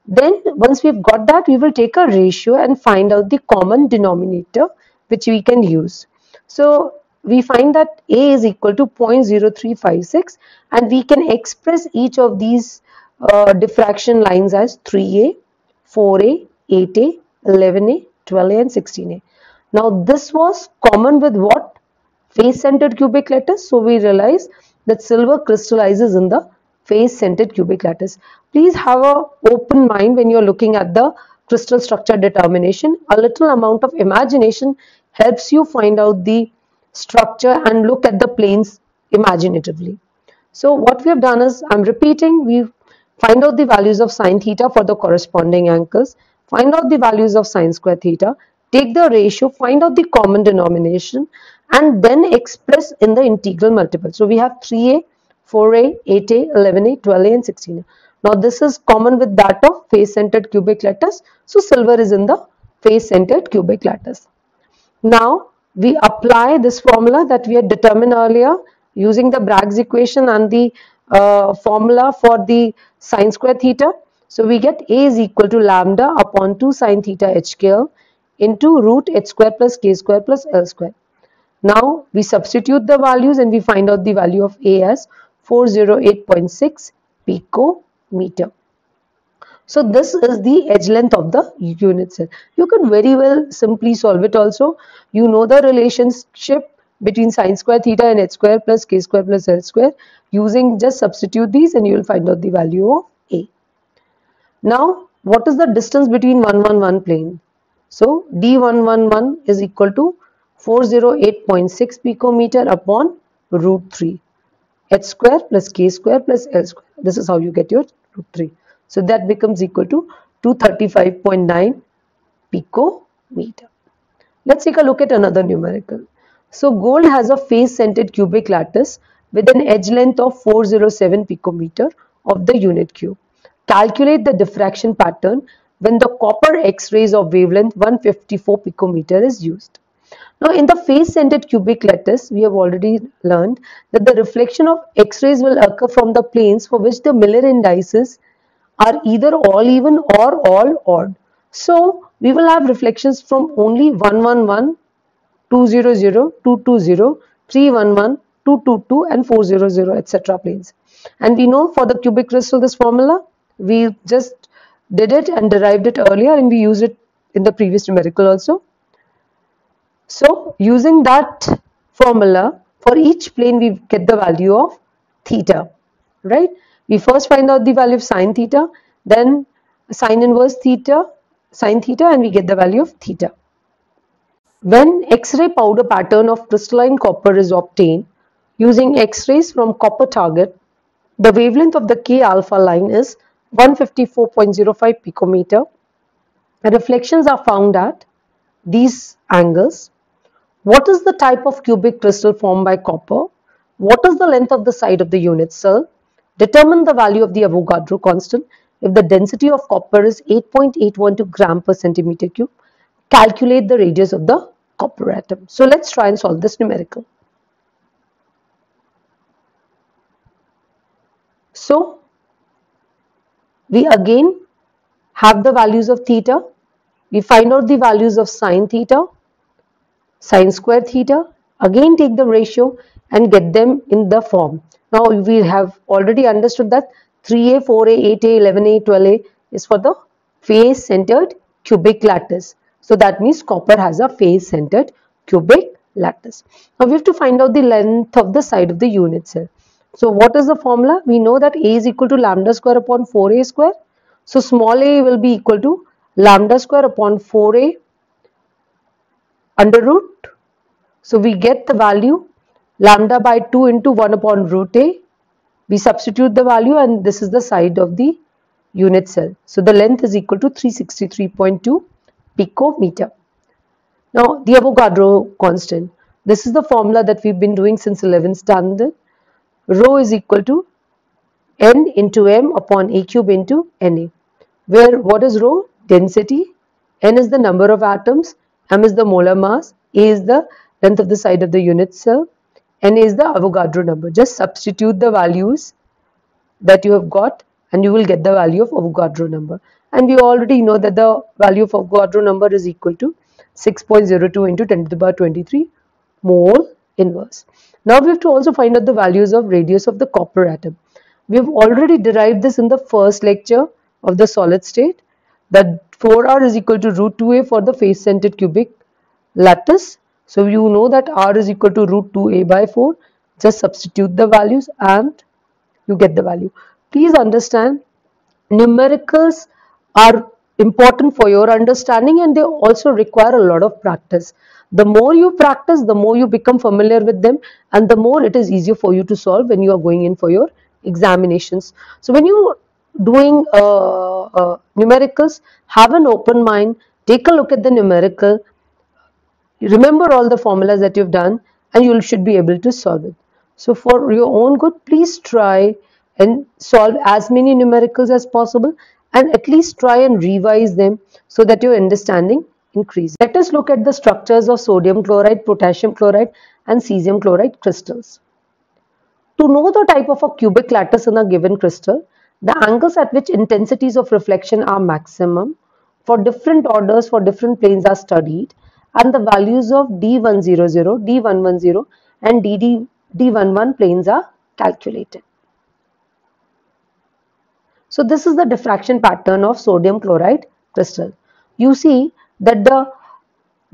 Then once we've got that, we will take a ratio and find out the common denominator which we can use. So we find that A is equal to 0.0356, and we can express each of these diffraction lines as 3A, 4A, 8A, 11A, 12A and 16A. Now this was common with what? Face-centered cubic lattice. So we realize that silver crystallizes in the face-centered cubic lattice. Please have an open mind when you are looking at the crystal structure determination. A little amount of imagination helps you find out the structure and look at the planes imaginatively. So what we have done is, I am repeating, we find out the values of sine theta for the corresponding angles, find out the values of sine square theta, take the ratio, find out the common denomination, and then express in the integral multiple. So we have 3A, 4A, 8A, 11A, 12A and 16A. Now this is common with that of face-centered cubic lattice. So silver is in the face-centered cubic lattice. Now we apply this formula that we had determined earlier using the Bragg's equation and the formula for the sine square theta. So we get A is equal to lambda upon 2 sine theta HKL into root h square plus k square plus l square. Now we substitute the values and we find out the value of A as 408.6 picometer. So this is the edge length of the unit cell. You can very well simply solve it also. You know the relationship between sine square theta and h square plus k square plus l square. Using, just substitute these and you will find out the value of A. Now what is the distance between 111 plane? So D111 is equal to 408.6 picometer upon root 3. H square plus k square plus l square. This is how you get your root 3. So that becomes equal to 235.9 picometer. Let's take a look at another numerical. So gold has a face-centered cubic lattice with an edge length of 407 picometer of the unit cube. Calculate the diffraction pattern when the copper X-rays of wavelength 154 picometer is used. Now in the face-centered cubic lattice, we have already learned that the reflection of X-rays will occur from the planes for which the Miller indices are either all even or all odd. So we will have reflections from only 111, 200, 220, 311, 222 and 400, etc. planes. And we know for the cubic crystal this formula, we just did it and derived it earlier and we used it in the previous numerical also. So using that formula, for each plane we get the value of theta, right? We first find out the value of sine theta, then sine inverse theta, sine theta, and we get the value of theta. When X-ray powder pattern of crystalline copper is obtained using X-rays from copper target, the wavelength of the K alpha line is 154.05 picometer. The reflections are found at these angles. What is the type of cubic crystal formed by copper? What is the length of the side of the unit cell? Determine the value of the Avogadro constant if the density of copper is 8.812 gram per centimeter cube. Calculate the radius of the copper atom. So let's try and solve this numerical. So we again have the values of theta. We find out the values of sine theta, sine square theta, again take the ratio and get them in the form. Now we have already understood that 3a, 4a, 8a, 11a, 12a is for the face-centered cubic lattice. So that means copper has a face-centered cubic lattice. Now we have to find out the length of the side of the unit cell. So what is the formula? We know that A is equal to lambda square upon 4a square. So small a will be equal to lambda square upon 4a under root. So we get the value lambda by 2 into 1 upon root a. We substitute the value and this is the side of the unit cell. So the length is equal to 363.2 picometer. Now the Avogadro constant. This is the formula that we've been doing since 11th standard. Rho is equal to n into m upon a cube into na. Where what is rho? Density. N is the number of atoms. M is the molar mass. A is the length of the side of the unit cell. N is the Avogadro number. Just substitute the values that you have got and you will get the value of Avogadro number. And we already know that the value of Avogadro number is equal to 6.02 into 10 to the power 23 mole inverse. Now we have to also find out the values of radius of the copper atom. We have already derived this in the first lecture of the solid state, that 4r is equal to root 2a for the face-centered cubic lattice. So you know that r is equal to root 2a by 4. Just substitute the values and you get the value. Please understand, numericals are important for your understanding and they also require a lot of practice. The more you practice, the more you become familiar with them and the more it is easier for you to solve when you are going in for your examinations. So when you doing numericals, have an open mind, take a look at the numerical, remember all the formulas that you've done and you should be able to solve it. So for your own good, please try and solve as many numericals as possible and at least try and revise them so that your understanding increases. Let us look at the structures of sodium chloride, potassium chloride and cesium chloride crystals. To know the type of a cubic lattice in a given crystal, the angles at which intensities of reflection are maximum for different orders for different planes are studied and the values of D100, D110 and D11 planes are calculated. So this is the diffraction pattern of sodium chloride crystal. You see that the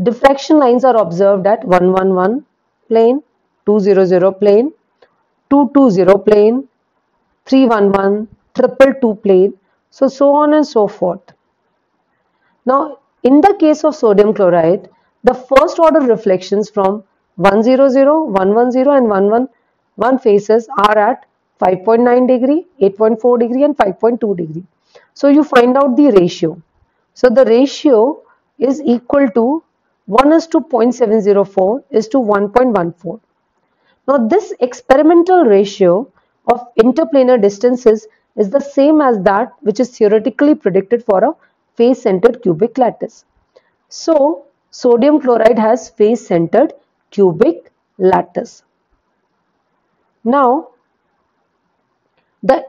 diffraction lines are observed at 111 plane, 200 plane, 220 plane, 311, 222 plane, so on and so forth. Now, in the case of sodium chloride, the first order reflections from 100, 110 and 111 phases are at 5.9 degree, 8.4 degree and 5.2 degree. So you find out the ratio. So the ratio is equal to 1:0.704 is to 1.14. Now this experimental ratio of interplanar distances is the same as that which is theoretically predicted for a face-centered cubic lattice. So sodium chloride has face-centered cubic lattice. Now the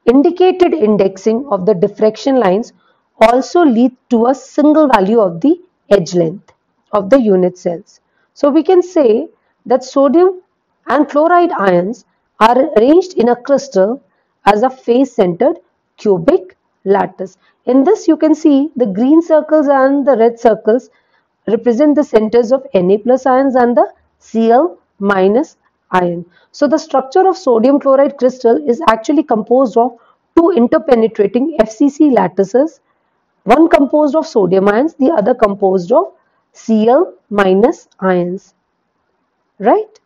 indicated indexing of the diffraction lines also lead to a single value of the edge length of the unit cells. So we can say that sodium and chloride ions are arranged in a crystal as a face-centered cubic lattice. In this you can see the green circles and the red circles represent the centers of Na plus ions and the Cl minus ion. So the structure of sodium chloride crystal is actually composed of two interpenetrating FCC lattices, one composed of sodium ions, the other composed of Cl minus ions, right?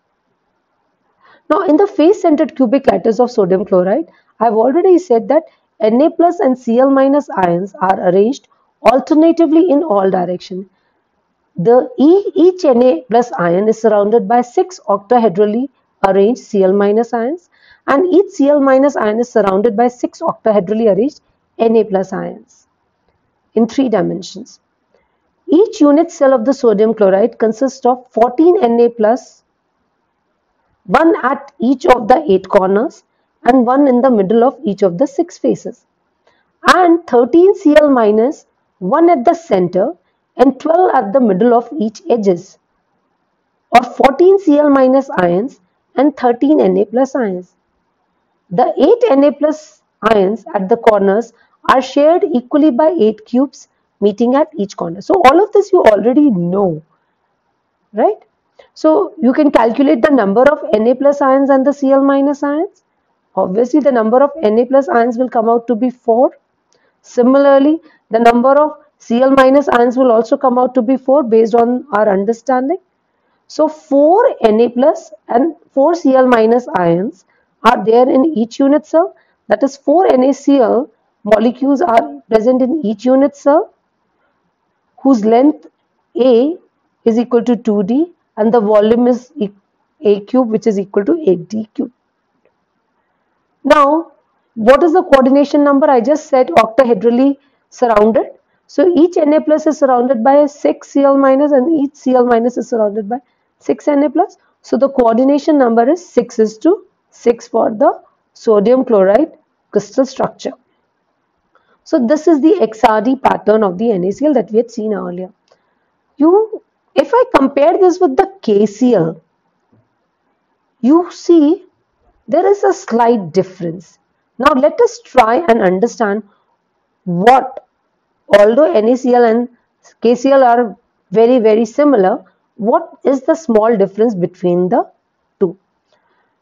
Now in the face-centered cubic lattice of sodium chloride, I have already said that Na plus and Cl minus ions are arranged alternatively in all directions. Each Na plus ion is surrounded by 6 octahedrally arranged Cl minus ions, and each Cl minus ion is surrounded by 6 octahedrally arranged Na plus ions in 3 dimensions. Each unit cell of the sodium chloride consists of 14 Na plus, one at each of the 8 corners and one in the middle of each of the 6 faces, and 13 Cl minus, one at the center and 12 at the middle of each edges, or 14 Cl minus ions and 13 Na plus ions. The 8 Na plus ions at the corners are shared equally by 8 cubes meeting at each corner. So all of this you already know, right? So you can calculate the number of Na plus ions and the Cl minus ions. Obviously the number of Na plus ions will come out to be 4. Similarly, the number of Cl minus ions will also come out to be 4 based on our understanding. So 4 Na plus and 4 Cl minus ions are there in each unit cell. That is 4 NaCl molecules are present in each unit cell, whose length A is equal to 2D and the volume is A cube, which is equal to 8D cube. Now, what is the coordination number? I just said octahedrally surrounded. So each Na plus is surrounded by 6 Cl minus and each Cl minus is surrounded by 6 Na plus. So the coordination number is 6:6 for the sodium chloride crystal structure. So this is the XRD pattern of the NaCl that we had seen earlier. If I compare this with the KCl, you see there is a slight difference. Now let us try and understand what, although NaCl and KCl are very similar, what is the small difference between the two.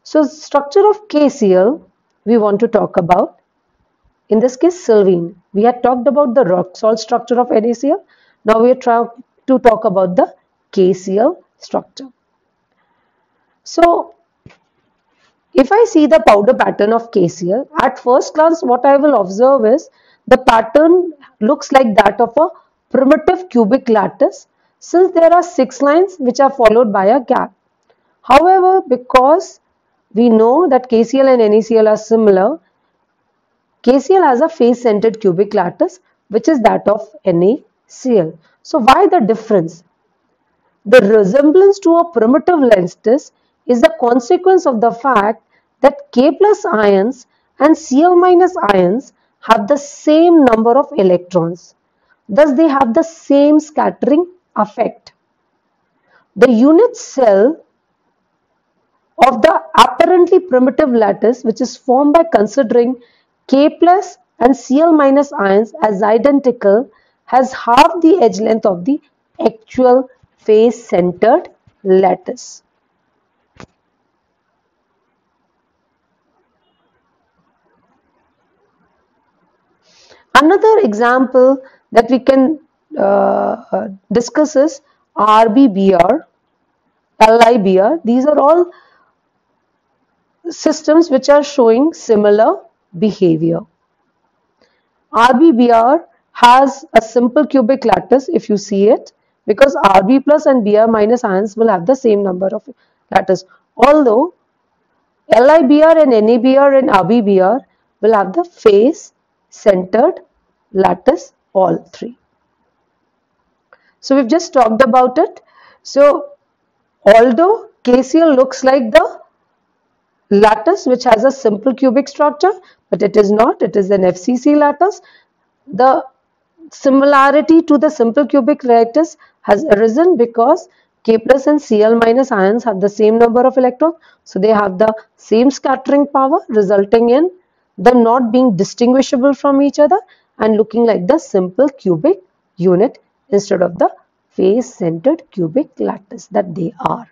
So structure of KCl we want to talk about. In this case, Sylvene. We had talked about the rock salt structure of NaCl. Now we are trying to talk about the KCl structure. So if I see the powder pattern of KCl, at first glance what I will observe is the pattern looks like that of a primitive cubic lattice, since there are 6 lines which are followed by a gap. However, because we know that KCl and NaCl are similar, KCl has a face-centered cubic lattice which is that of NaCl. So why the difference? The resemblance to a primitive lattice is the consequence of the fact that K plus ions and Cl minus ions have the same number of electrons. Thus they have the same scattering effect. the unit cell of the apparently primitive lattice, which is formed by considering K plus and Cl minus ions as identical, has half the edge length of the actual face-centered lattice. Another example that we can discuss is RBBR, LIBR. These are all systems which are showing similar behavior. RBBR has a simple cubic lattice if you see it, because Rb plus and Br minus ions will have the same number of lattice, although LIBR and NABR and RBBR will have the face centered lattice, all three. So we've just talked about it. So although KCl looks like the lattice which has a simple cubic structure, but it is not, it is an FCC lattice. The similarity to the simple cubic lattice has arisen because K plus and Cl minus ions have the same number of electrons, so they have the same scattering power, resulting in them not being distinguishable from each other and looking like the simple cubic unit instead of the face-centered cubic lattice that they are.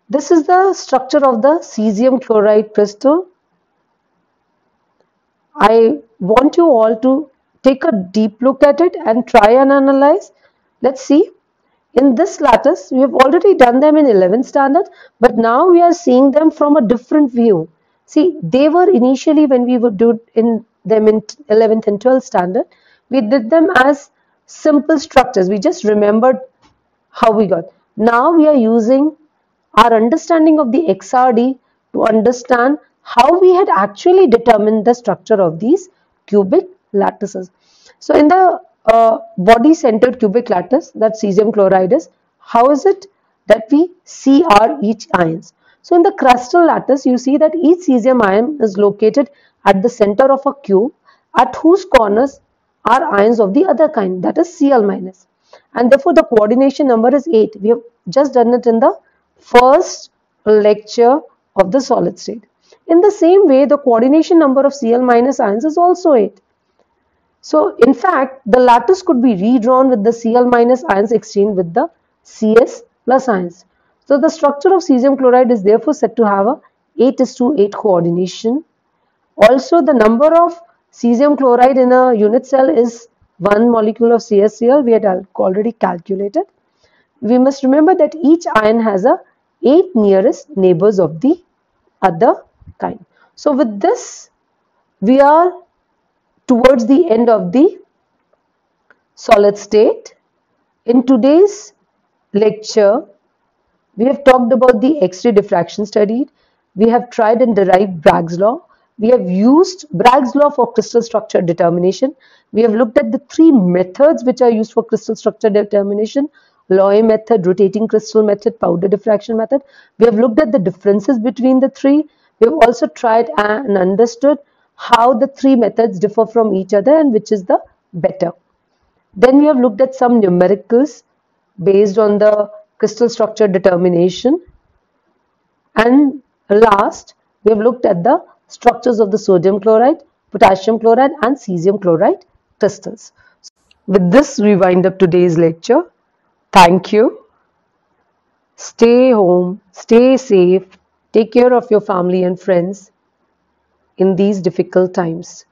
This is the structure of the cesium chloride crystal. I want you all to take a deep look at it and try and analyze. Let's see. In this lattice, we have already done them in 11th standard, but now we are seeing them from a different view. See, they were initially, when we would do them in 11th and 12th standard, we did them as simple structures. We just remembered how we got. Now we are using our understanding of the XRD to understand how we had actually determined the structure of these cubic lattices. So in the body-centered cubic lattice that cesium chloride is, how is it that we see our each ions? So in the crustal lattice, you see that each cesium ion is located at the center of a cube, at whose corners are ions of the other kind, that is Cl minus, and therefore the coordination number is 8. We have just done it in the first lecture of the solid state. In the same way, the coordination number of Cl minus ions is also 8. So in fact, the lattice could be redrawn with the Cl minus ions exchanged with the Cs plus ions. So the structure of cesium chloride is therefore said to have a 8:8 coordination. Also, the number of cesium chloride in a unit cell is 1 molecule of CaCl. We had already calculated. We must remember that each ion has a 8 nearest neighbors of the other kind. So with this, we are towards the end of the solid state. In today's lecture, we have talked about the X-ray diffraction studied. We have tried and derived Bragg's law. We have used Bragg's law for crystal structure determination. We have looked at the 3 methods which are used for crystal structure determination: Loy method, rotating crystal method, powder diffraction method. We have looked at the differences between the 3. We have also tried and understood how the 3 methods differ from each other and which is the better. Then we have looked at some numericals based on the crystal structure determination. And last, we have looked at the structures of the sodium chloride, potassium chloride and cesium chloride crystals. With this, we wind up today's lecture. Thank you. Stay home, stay safe, take care of your family and friends in these difficult times.